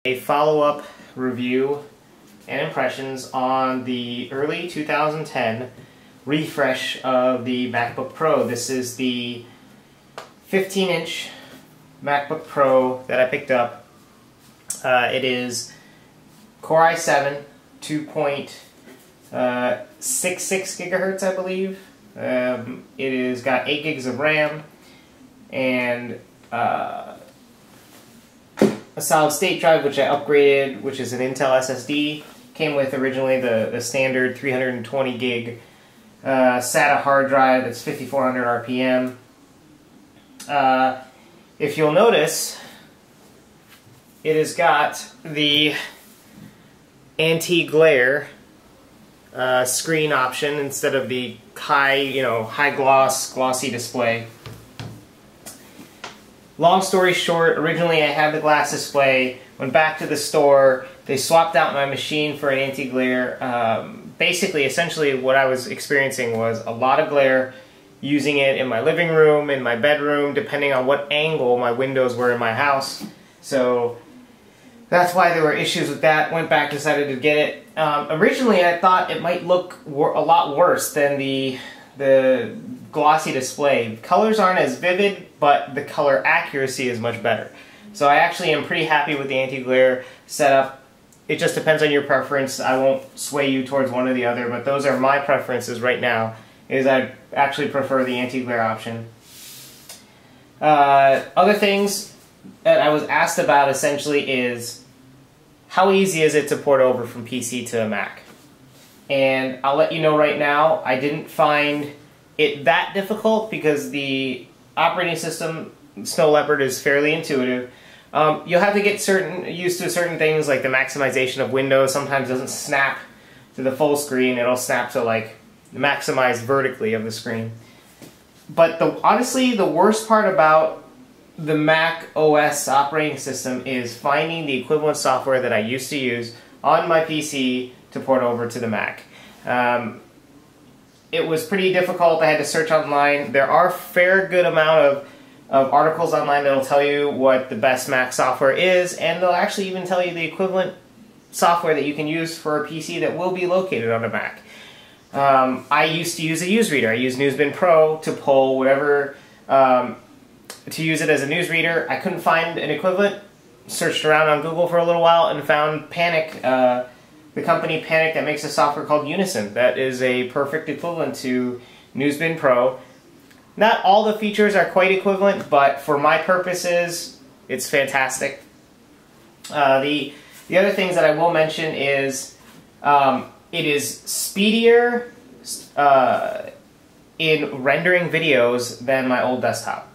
A follow-up review and impressions on the early 2010 refresh of the MacBook Pro. This is the 15-inch MacBook Pro that I picked up. It is Core i7, 2.66 gigahertz, I believe. It has got 8 gigs of RAM and a solid state drive, which I upgraded, which is an Intel SSD. Came with originally the standard 320 gig SATA hard drive that's 5400 RPM. If you'll notice, it has got the anti-glare screen option instead of the high glossy display. Long story short, originally I had the glass display, went back to the store, they swapped out my machine for an anti-glare. Basically, essentially what I was experiencing was a lot of glare, using it in my living room, in my bedroom, depending on what angle my windows were in my house. So that's why there were issues with that. Went back, decided to get it. Originally I thought it might look a lot worse than the glossy display. Colors aren't as vivid, but the color accuracy is much better. So I actually am pretty happy with the anti-glare setup. It just depends on your preference. I won't sway you towards one or the other, but those are my preferences right now. I actually prefer the anti-glare option. Other things that I was asked about essentially is how easy is it to port over from PC to a Mac? And I'll let you know right now, I didn't find it that difficult because the operating system, Snow Leopard, is fairly intuitive. You'll have to get used to certain things, like the maximization of windows sometimes doesn't snap to the full screen. It'll snap to like maximize vertically of the screen. But honestly, the worst part about the Mac OS operating system is finding the equivalent software that I used to use on my PC to port over to the Mac. It was pretty difficult. I had to search online. There are a fair good amount of articles online that will tell you what the best Mac software is, and they'll actually even tell you the equivalent software that you can use for a PC that will be located on a Mac. I used to use a newsreader. I used Newsbin Pro to pull whatever, to use it as a newsreader. I couldn't find an equivalent. Searched around on Google for a little while and found Panic, the company Panic that makes a software called Unison. That is a perfect equivalent to Newsbin Pro. Not all the features are quite equivalent, but for my purposes, it's fantastic. The other things that I will mention is it is speedier in rendering videos than my old desktop.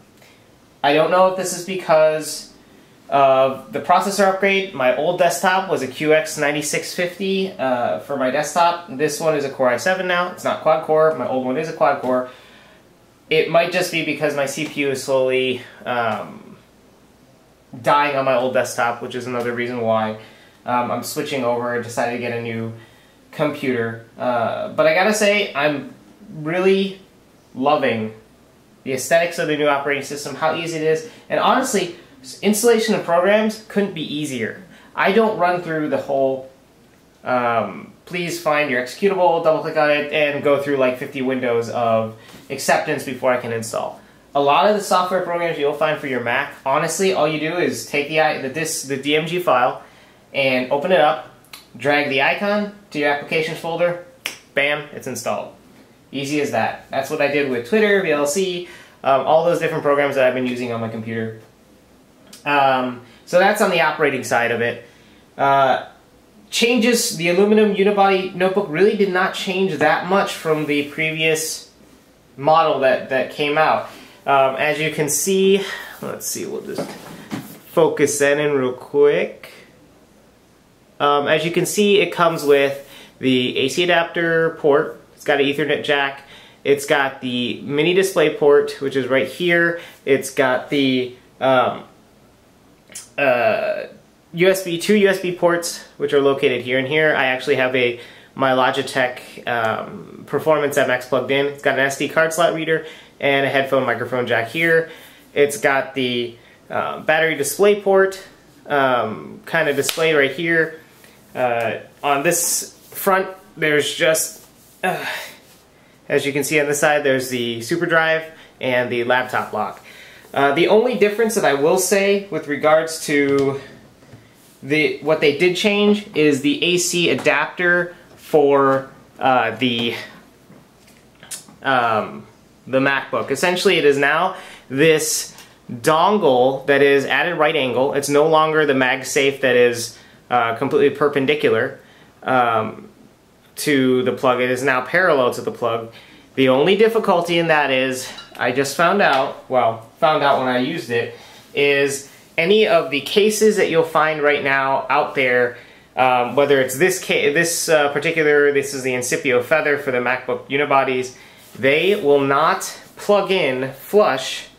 I don't know if this is because of the processor upgrade. My old desktop was a QX9650 for my desktop. This one is a Core i7 now. It's not quad-core. My old one is a quad-core. It might just be because my CPU is slowly dying on my old desktop, which is another reason why I'm switching over and decided to get a new computer. But I gotta say, I'm really loving the aesthetics of the new operating system, how easy it is, and honestly, installation of programs couldn't be easier. I don't run through the whole please find your executable, double click on it, and go through like 50 windows of acceptance before I can install. A lot of the software programs you'll find for your Mac, honestly, all you do is take the DMG file and open it up, drag the icon to your applications folder, bam, it's installed. Easy as that. That's what I did with Twitter, VLC, all those different programs that I've been using on my computer. So that's on the operating side of it. Changes, the aluminum unibody notebook really did not change that much from the previous model that came out. As you can see, let's see, we'll just focus that in real quick. As you can see, it comes with the AC adapter port. It's got an Ethernet jack. It's got the mini display port, which is right here. It's got the two USB ports, which are located here and here. I actually have my Logitech Performance MX plugged in. It's got an SD card slot reader and a headphone microphone jack here. It's got the battery display port, kind of displayed right here. On this front, there's just, as you can see on this side, there's the super drive and the laptop lock. The only difference that I will say with regards to what they did change is the AC adapter for the MacBook. Essentially, it is now this dongle that is at a right angle. It's no longer the MagSafe that is completely perpendicular to the plug. It is now parallel to the plug. The only difficulty in that is, I just found out, well, found out when I used it, is any of the cases that you'll find right now out there, whether it's this particular, this is the Incipio Feather for the MacBook unibodies, they will not plug in flush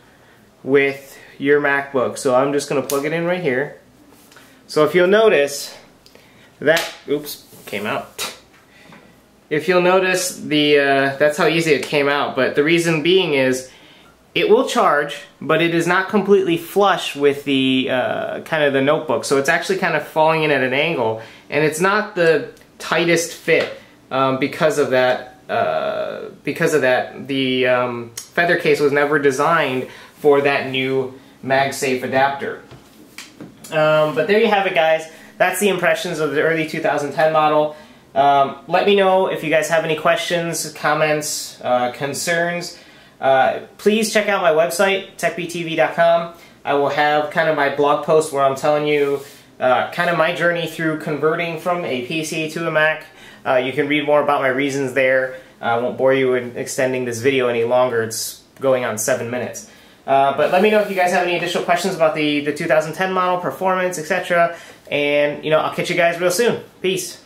with your MacBook. So I'm just going to plug it in right here. So if you'll notice that, oops, came out. If you'll notice, that's how easy it came out, but the reason being is it will charge, but it is not completely flush with the kind of the notebook. So it's actually kind of falling in at an angle, and it's not the tightest fit because of that. The Feather case was never designed for that new MagSafe adapter. But there you have it, guys. That's the impressions of the early 2010 model. Let me know if you guys have any questions, comments, concerns. Please check out my website, TekBeatTV.com. I will have kind of my blog post where I'm telling you kind of my journey through converting from a PC to a Mac. You can read more about my reasons there. I won't bore you in extending this video any longer. It's going on 7 minutes. But let me know if you guys have any additional questions about the 2010 model, performance, etc. And, I'll catch you guys real soon. Peace.